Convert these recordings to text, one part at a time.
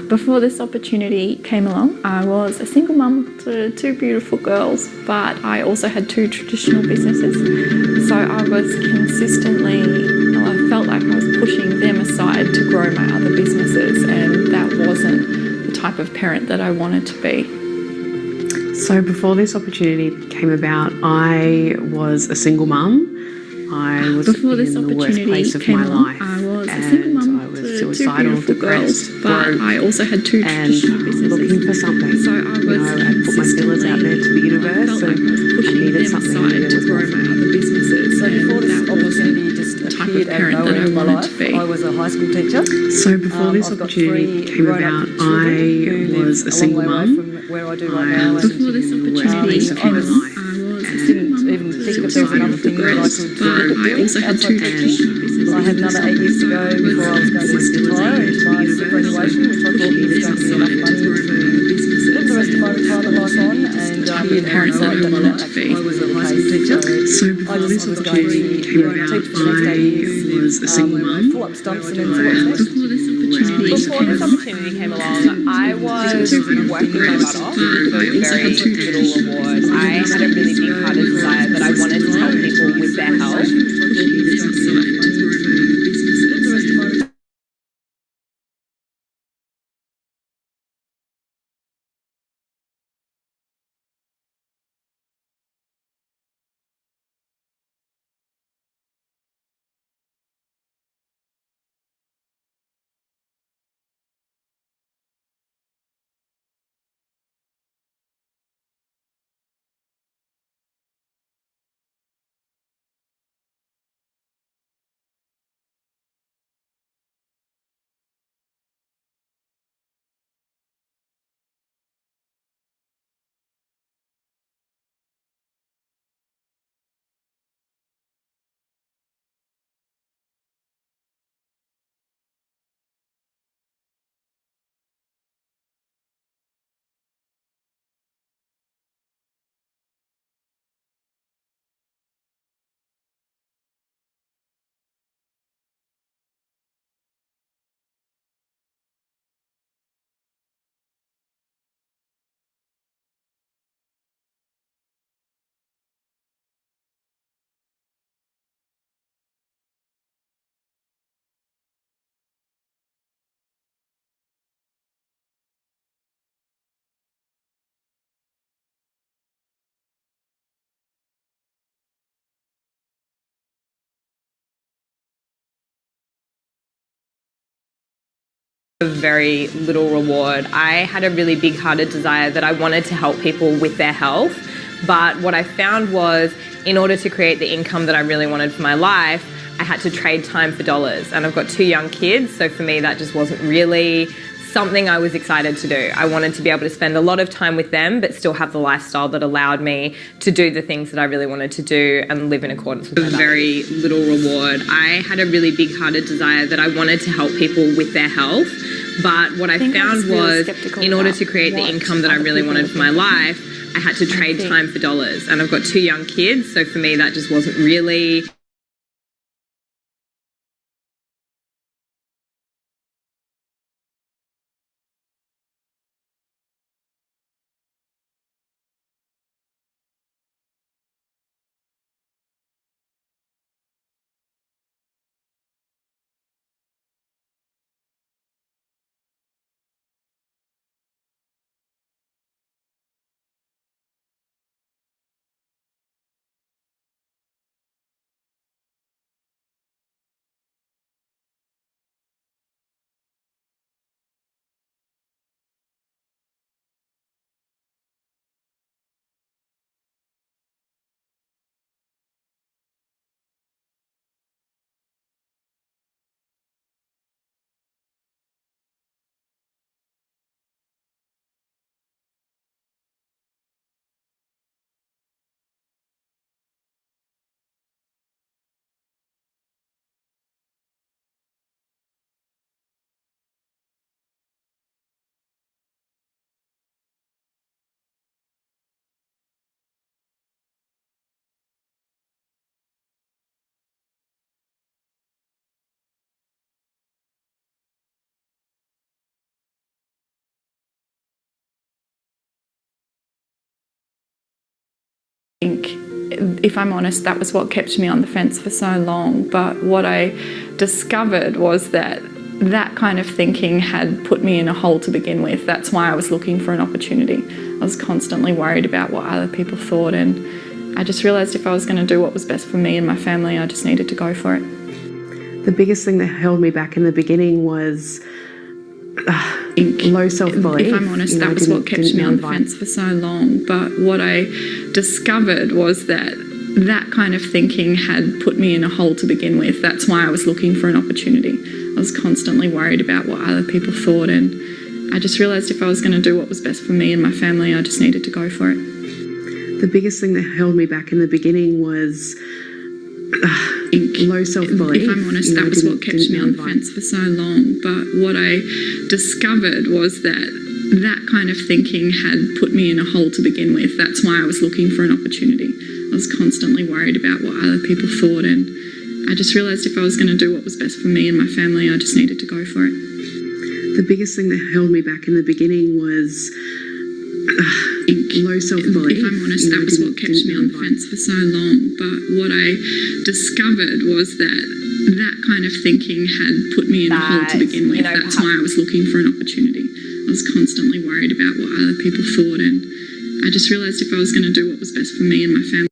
Before this opportunity came along, I was a single mum to two beautiful girls, but I also had two traditional businesses. So I was consistently, I felt like I was pushing them aside to grow my other businesses, and that wasn't the type of parent that I wanted to be. So before this opportunity came about, I was a single mum. I was in the worst place of my life, and I was suicidal, depressed, broke, I also had two traditional businesses. looking for something. So I was I put my feelers out there to the universe, and I needed something that was more for me. other businesses. So before this opportunity just appeared out of nowhere in my life, I was a high school teacher. So before this I've got opportunity three came grown-up about, children I who was live a single long way away mum. from where I do right now. Before this opportunity came along, Didn't even think that there was another thing that I could look at doing outside teaching. I had another 8 years to go before I was going to retire into my superannuation, which I thought was going to be enough money to live the rest of my retirement life on, and be a parent that I was a high school teacher. So before this opportunity came about, I was a single mum. Pull up stumps and then see what's next. Before this opportunity came along, I was working my butt off for very little reward. I had a really big-hearted desire that I wanted to help people with their health. Very little reward. I had a really big-hearted desire that I wanted to help people with their health, but what I found was in order to create the income that I really wanted for my life, I had to trade time for dollars, and I've got two young kids, so for me that just wasn't really something I was excited to do. I wanted to be able to spend a lot of time with them but still have the lifestyle that allowed me to do the things that I really wanted to do and live in accordance with my values. Very little reward. I had a really big-hearted desire that I wanted to help people with their health, but what I found was in order to create the income that I really wanted for my life, I had to trade time for dollars, and I've got two young kids, so for me that just wasn't really If I'm honest, that was what kept me on the fence for so long. But what I discovered was that kind of thinking had put me in a hole to begin with. That's why I was looking for an opportunity. I was constantly worried about what other people thought, and I just realised if I was going to do what was best for me and my family, I just needed to go for it. The biggest thing that held me back in the beginning was low self-belief. If I'm honest, that was what kept me on the fence for so long. But what I discovered was that kind of thinking had put me in a hole to begin with. That's why I was looking for an opportunity. I was constantly worried about what other people thought, and I just realised if I was going to do what was best for me and my family, I just needed to go for it. The biggest thing that held me back in the beginning was low self-belief. If I'm honest, that was what kept me on the fence for so long. But what I discovered was that kind of thinking had put me in a hole to begin with. That's why I was looking for an opportunity. I was constantly worried about what other people thought, and I just realised if I was going to do what was best for me and my family, I just needed to go for it. The biggest thing that held me back in the beginning was low self-belief. If I'm honest, that was what kept me on the fence for so long. But what I discovered was that kind of thinking had put me in a hole to begin with. That's why I was looking for an opportunity. I was constantly worried about what other people thought, and I just realised if I was going to do what was best for me and my family.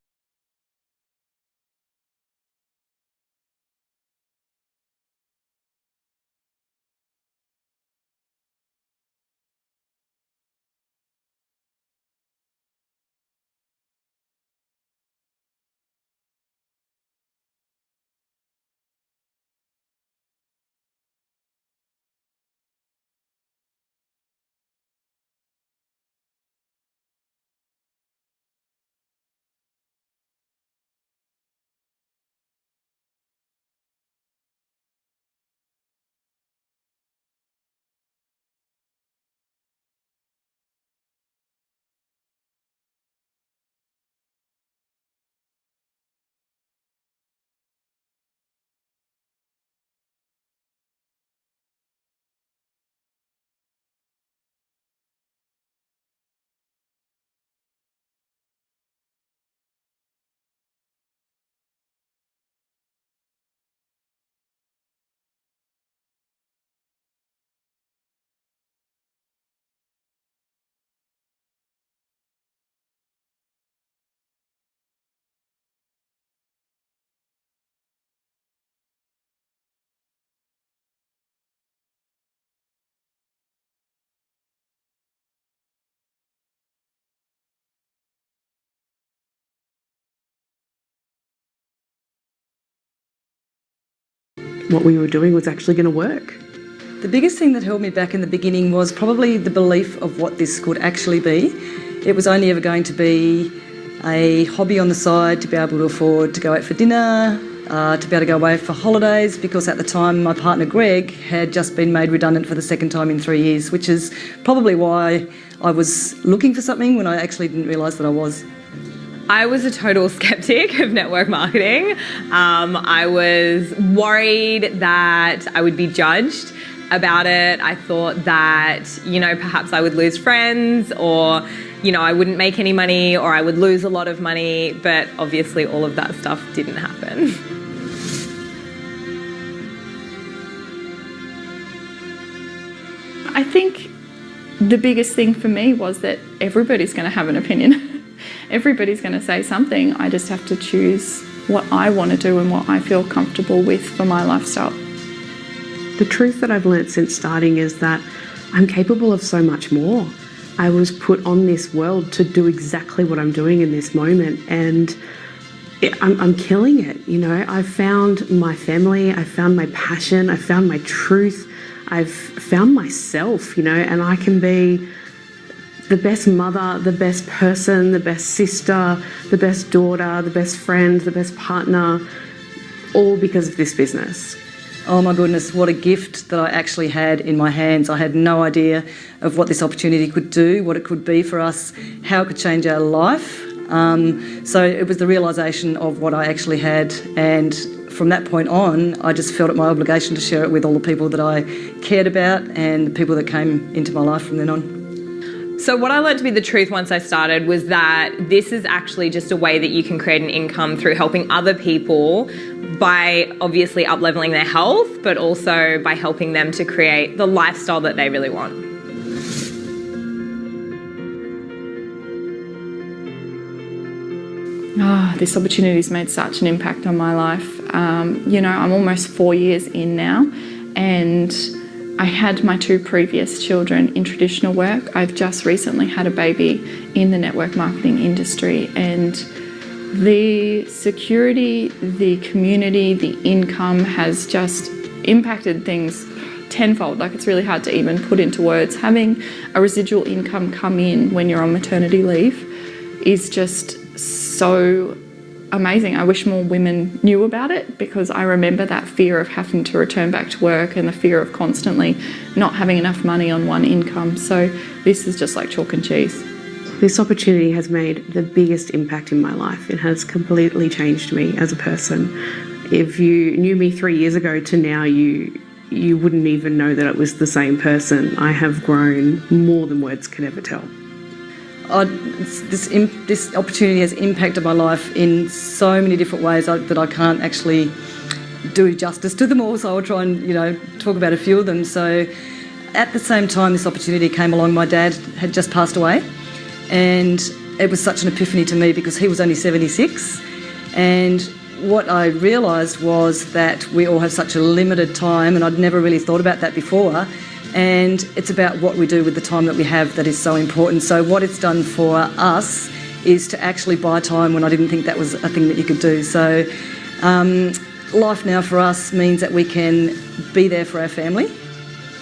What we were doing was actually going to work. The biggest thing that held me back in the beginning was probably the belief of what this could actually be. It was only ever going to be a hobby on the side to be able to afford to go out for dinner, to be able to go away for holidays, because at the time my partner Greg had just been made redundant for the second time in 3 years, which is probably why I was looking for something when I actually didn't realise that I was. I was a total skeptic of network marketing. I was worried that I would be judged about it. I thought that, perhaps I would lose friends, or, I wouldn't make any money, or I would lose a lot of money. But obviously all of that stuff didn't happen. I think the biggest thing for me was that everybody's going to have an opinion. Everybody's going to say something. I just have to choose what I want to do and what I feel comfortable with for my lifestyle. The truth that I've learnt since starting is that I'm capable of so much more. I was put on this world to do exactly what I'm doing in this moment, and I'm killing it. I've found my family, I've found my passion, I've found my truth, I've found myself, and I can be the best mother, the best person, the best sister, the best daughter, the best friend, the best partner, all because of this business. Oh my goodness, what a gift that I actually had in my hands. I had no idea of what this opportunity could do, what it could be for us, how it could change our life. So it was the realisation of what I actually had, and from that point on, I just felt it my obligation to share it with all the people that I cared about and the people that came into my life from then on. So what I learned to be the truth once I started was that this is actually just a way that you can create an income through helping other people by obviously up-leveling their health, but also by helping them to create the lifestyle that they really want. This opportunity's made such an impact on my life. I'm almost 4 years in now, and I had my 2 previous children in traditional work. I've just recently had a baby in the network marketing industry, and the security, the community, the income has just impacted things tenfold. Like, it's really hard to even put into words. Having a residual income come in when you're on maternity leave is just so amazing. I wish more women knew about it, because I remember that fear of having to return back to work and the fear of constantly not having enough money on one income. So this is just like chalk and cheese. This opportunity has made the biggest impact in my life. It has completely changed me as a person. If you knew me 3 years ago to now, you wouldn't even know that it was the same person. I have grown more than words could ever tell. This opportunity has impacted my life in so many different ways that I can't actually do justice to them all, so I'll try and talk about a few of them. So at the same time this opportunity came along, my dad had just passed away, and it was such an epiphany to me because he was only 76, and what I realised was that we all have such a limited time, and I'd never really thought about that before. And it's about what we do with the time that we have that is so important. So what it's done for us is to actually buy time when I didn't think that was a thing that you could do. So life now for us means that we can be there for our family,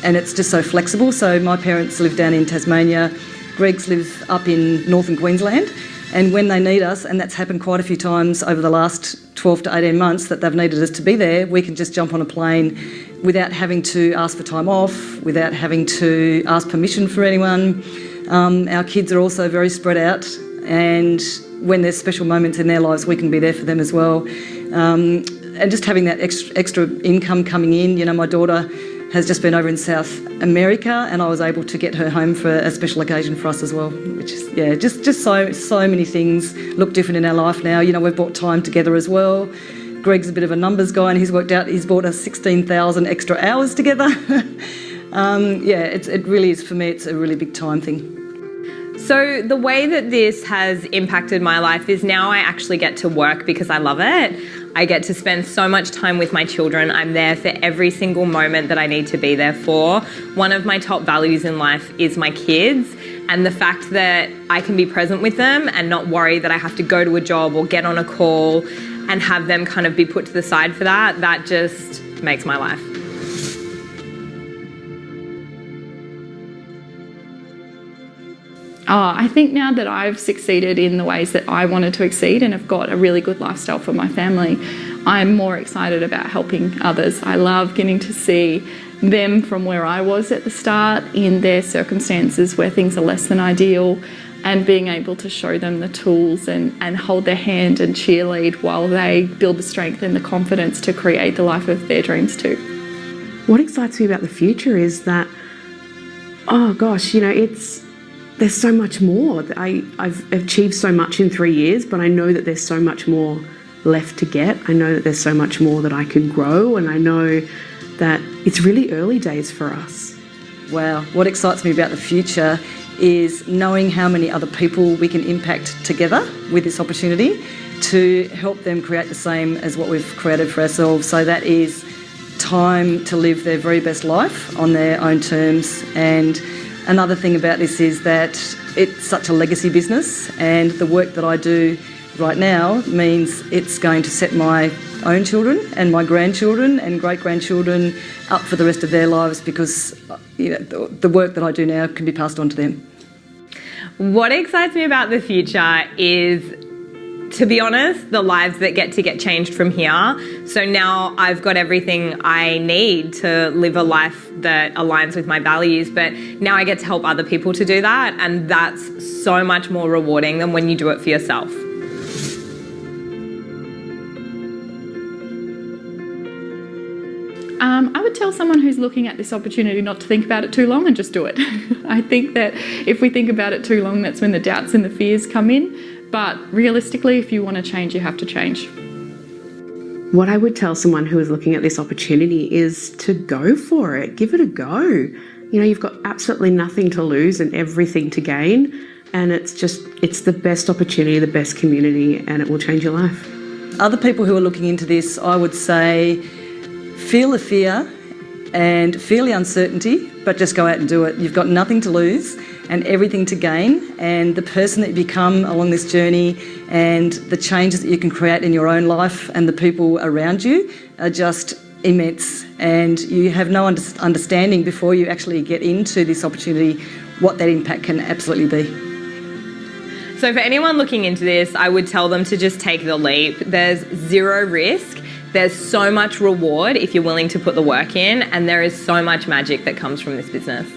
and it's just so flexible. So my parents live down in Tasmania, Greg's live up in northern Queensland, and when they need us, and that's happened quite a few times over the last 12 to 18 months that they've needed us to be there, we can just jump on a plane without having to ask for time off, without having to ask permission for anyone. Our kids are also very spread out, and when there's special moments in their lives, we can be there for them as well. And just having that extra income coming in, my daughter has just been over in South America, and I was able to get her home for a special occasion for us as well, which is, just so many things look different in our life now. We've bought time together as well. Greg's a bit of a numbers guy, and he's bought us 16,000 extra hours together. It really is, for me, it's a really big time thing. So the way that this has impacted my life is now I actually get to work because I love it. I get to spend so much time with my children. I'm there for every single moment that I need to be there for. One of my top values in life is my kids, and the fact that I can be present with them and not worry that I have to go to a job or get on a call and have them kind of be put to the side for that just makes my life. I think now that I've succeeded in the ways that I wanted to exceed and have got a really good lifestyle for my family, I'm more excited about helping others. I love getting to see them from where I was at the start in their circumstances where things are less than ideal, and being able to show them the tools and hold their hand and cheerlead while they build the strength and the confidence to create the life of their dreams too. What excites me about the future is that, there's so much more. I've achieved so much in 3 years, but I know that there's so much more left to get. I know that there's so much more that I can grow, and I know that it's really early days for us. Wow, what excites me about the future is knowing how many other people we can impact together with this opportunity to help them create the same as what we've created for ourselves. So that is time to live their very best life on their own terms. And another thing about this is that it's such a legacy business, and the work that I do right now means it's going to set my own children and my grandchildren and great-grandchildren up for the rest of their lives, because the work that I do now can be passed on to them. What excites me about the future is, to be honest, the lives that get changed from here. So now I've got everything I need to live a life that aligns with my values, but now I get to help other people to do that, and that's so much more rewarding than when you do it for yourself. I would tell someone who's looking at this opportunity not to think about it too long and just do it. I think that if we think about it too long, that's when the doubts and the fears come in. But realistically, if you want to change, you have to change. What I would tell someone who is looking at this opportunity is to go for it. Give it a go. You know, you've got absolutely nothing to lose and everything to gain. And it's the best opportunity, the best community, and it will change your life. Other people who are looking into this, I would say, feel the fear and feel the uncertainty, but just go out and do it. You've got nothing to lose and everything to gain, and the person that you become along this journey and the changes that you can create in your own life and the people around you are just immense, and you have no understanding before you actually get into this opportunity what that impact can absolutely be. So for anyone looking into this, I would tell them to just take the leap. There's zero risk. There's so much reward if you're willing to put the work in, and there is so much magic that comes from this business.